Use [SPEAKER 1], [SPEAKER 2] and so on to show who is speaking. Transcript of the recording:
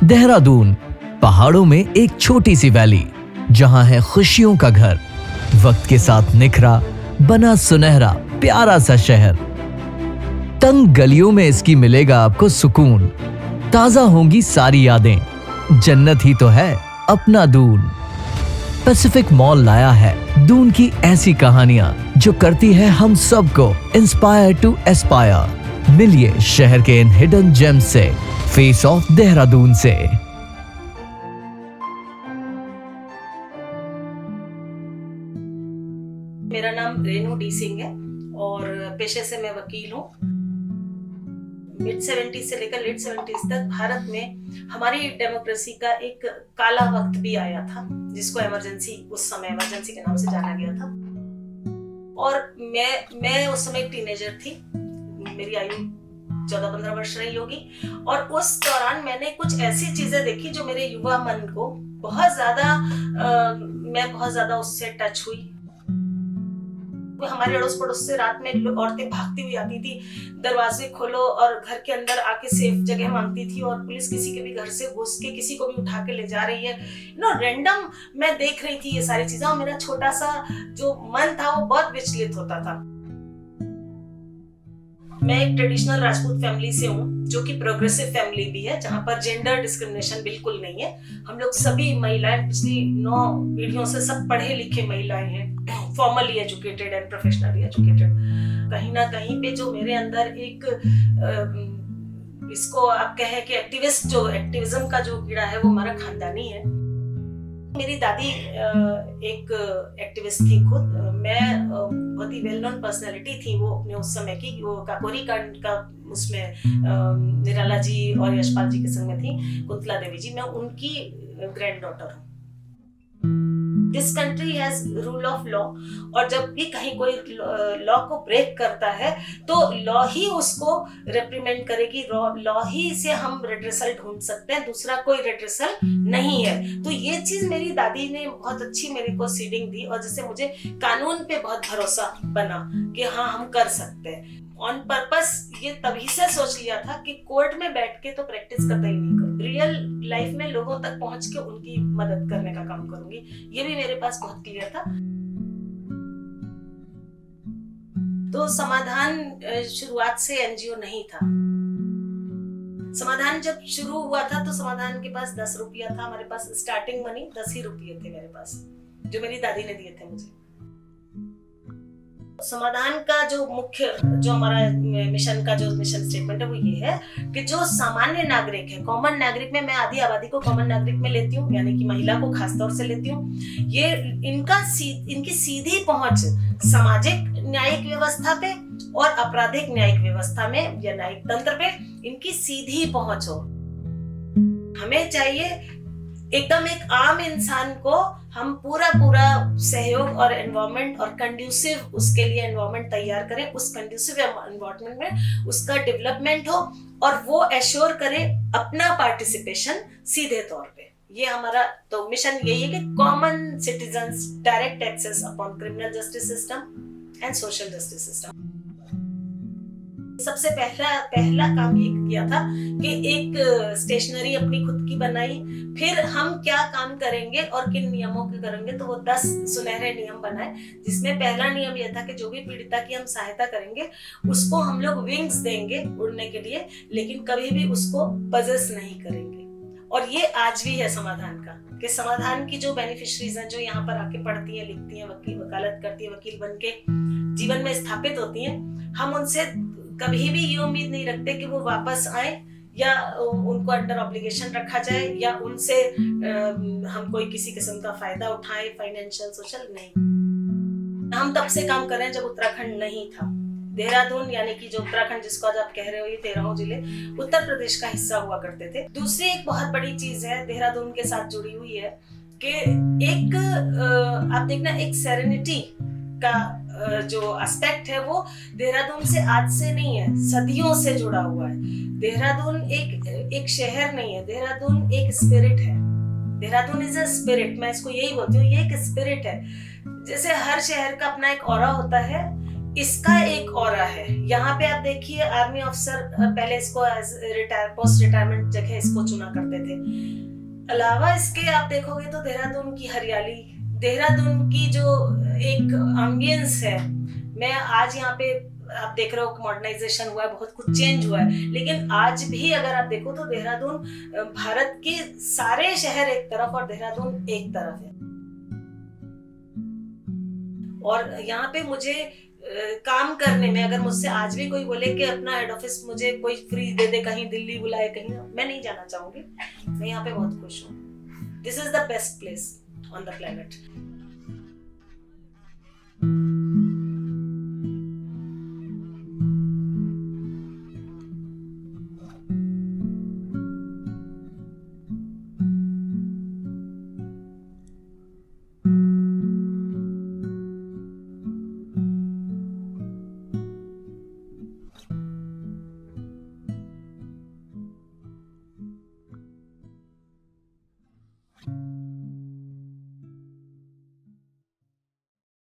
[SPEAKER 1] देहरादून पहाड़ों में एक छोटी सी वैली, जहां है खुशियों का घर, वक्त के साथ निखरा बना सुनहरा प्यारा सा शहर। तंग गलियों में इसकी मिलेगा आपको सुकून, ताजा होंगी सारी यादें, जन्नत ही तो है अपना दून। पैसिफिक मॉल लाया है दून की ऐसी कहानियां जो करती है हम सबको इंस्पायर टू एस्पायर। मिलिए शहर के इन हिडन जेम्स से, फेस ऑफ देहरादून से।
[SPEAKER 2] मेरा नाम रेनू डी सिंह है और पेशे से मैं वकील हूँ। मिड 70s से लेकर लेट 70s तक भारत में हमारी डेमोक्रेसी का एक काला वक्त भी आया था, जिसको इमरजेंसी, उस समय इमरजेंसी के नाम से जाना गया था। और मैं उस समय एक टीनेजर थी, मेरी आयु 14-15 वर्ष रही होगी। और उस दौरान मैंने कुछ ऐसी चीजें देखी जो मेरे युवा मन को मैं बहुत ज्यादा उससे टच हुई। हमारे अड़ोस पड़ोस से रात में औरतें भागती हुई आती थी, दरवाजे खोलो और घर के अंदर आके सेफ जगह मांगती थी, और पुलिस किसी के भी घर से घुस के किसी को भी उठा के ले जा रही है। रैंडम मैं देख रही थी ये सारी चीजें, और मेरा छोटा सा जो मन था वो बहुत विचलित होता था। मैं एक ट्रेडिशनल राजपूत फैमिली से हूँ, जो कि प्रोग्रेसिव फैमिली भी है, जहाँ पर जेंडर डिस्क्रिमिनेशन बिल्कुल नहीं है। हम लोग सभी महिलाएं पिछली 9 पीढ़ियों से सब पढ़े लिखे महिलाएं हैं, formally educated and professionally educated. कहीं ना कहीं पे जो मेरे अंदर एक इसको आप कहें कि एक्टिविज्म का जो कीड़ा है वो हमारा खानदानी है। मेरी दादी एक एक्टिविस्ट थी खुद। मैं बहुत ही वेल नोन पर्सनालिटी थी वो अपने उस समय की। वो काकोरी कांड का उसमें निराला जी और यशपाल जी के संग में थी, कुंतला देवी जी। मैं उनकी ग्रैंड डॉटर हूँ। This country has rule of law, और जब भी कहीं कोई लॉ को ब्रेक करता है तो लॉ ही उसको रेप्रीमेंड करेगी, लॉ ही से हम रेड्रेसल ढूंढ सकते हैं, दूसरा कोई रेड्रेसल नहीं है। तो ये चीज मेरी दादी ने बहुत अच्छी मेरे को सीडिंग दी, और जिससे मुझे कानून पे बहुत भरोसा बना कि हाँ हम कर सकते हैं। ऑन पर्पस ये तभी से सोच लिया था कि कोर्ट में बैठ के तो प्रैक्टिस कतई नहीं करूँ, रियल लाइफ में लोगों तक पहुंच के उनकी मदद करने का काम करूंगी। ये भी मेरे पास बहुत क्लियर था। तो समाधान शुरुआत से एनजीओ नहीं था। समाधान जब शुरू हुआ था तो समाधान के पास 10 रुपया था। हमारे पास स्टार्टिंग मनी 10 ही रुपये थे मेरे पास, जो मेरी दादी ने दिए थे मुझे। समाधान का जो हमारा मिशन स्टेटमेंट है वो ये है कि जो सामान्य नागरिक है, कॉमन नागरिक में मैं आधी आबादी को कॉमन नागरिक में लेती हूँ, यानी कि महिला को खासतौर से लेती हूँ। ये इनकी सीधी पहुंच सामाजिक न्यायिक व्यवस्था पे और आपराधिक न्यायिक व्यवस्था में या न्यायिक तंत्र पे इनकी सीधी पहुंच हो। हमें चाहिए एकदम एक आम इंसान को हम पूरा सहयोग और एनवायरनमेंट और कंड्यूसिव उसके लिए एनवायरनमेंट तैयार करें, उस कंड्यूसिव एनवायरनमेंट में उसका डेवलपमेंट हो और वो एश्योर करे अपना पार्टिसिपेशन सीधे तौर पे। ये हमारा तो मिशन यही है कि common citizens direct access upon criminal justice system and social justice system. सबसे पहला काम ये किया था कि एक स्टेशनरी अपनी खुद की बनाई। फिर हम क्या काम करेंगे और किन नियमों के करेंगे, तो वो 10 सुनहरे नियम बनाए, जिसमें पहला नियम यह था कि जो भी पीड़िता की हम सहायता करेंगे उसको हम लोग विंग्स देंगे उड़ने के लिए, लेकिन कभी भी उसको पजेस नहीं करेंगे। और ये आज भी है समाधान का, कि समाधान की जो बेनिफिशरीज हैं, जो यहाँ पर आके पढ़ती हैं, लिखती हैं, वकालत करती है, वकील बन के जीवन में स्थापित होती हैं, हम उनसे कभी भी ये उम्मीद नहीं रखते कि वो वापस आए या उनको अंडर ऑब्लिगेशन रखा जाए या उनसे हम कोई किसी किस्म का फायदा उठाएं, फाइनेंशियल, सोशल, नहीं। हम तब से काम कर रहे हैं जब उत्तराखंड नहीं था। देहरादून यानी कि जो उत्तराखंड जिसको आज आप कह रहे हो, ये 13 जिले उत्तर प्रदेश का हिस्सा हुआ करते थे। दूसरी एक बहुत बड़ी चीज है देहरादून के साथ जुड़ी हुई है कि एक आप देखना, एक सेरेनिटी का जो एस्पेक्ट है वो देहरादून से आज से नहीं है, सदियों से जुड़ा हुआ है। देहरादून एक शहर नहीं है, देहरादून एक स्पिरिट है। देहरादून इज अ स्पिरिट, मैं इसको यही बोलती हूँ, ये एक स्पिरिट है। जैसे हर शहर का अपना एक ऑरा होता है, इसका एक ऑरा है। यहाँ पे आप देखिए आर्मी ऑफिसर पहले इसको पोस्ट रिटायरमेंट जगह इसको चुना करते थे। अलावा इसके आप देखोगे तो देहरादून की हरियाली, देहरादून की जो एक एम्बियंस है, मैं आज यहाँ पे आप देख रहे हो मॉडर्नाइजेशन हुआ है, बहुत कुछ चेंज हुआ है, लेकिन आज भी अगर आप देखो तो देहरादून भारत के सारे शहर एक तरफ और देहरादून एक तरफ है। और यहाँ पे मुझे काम करने में अगर मुझसे आज भी कोई बोले कि अपना हेड ऑफिस मुझे कोई फ्री दे दे, कहीं दिल्ली बुलाए कहीं, मैं नहीं जाना चाहूंगी। मैं यहाँ पे बहुत खुश हूँ। This is the best place on the planet.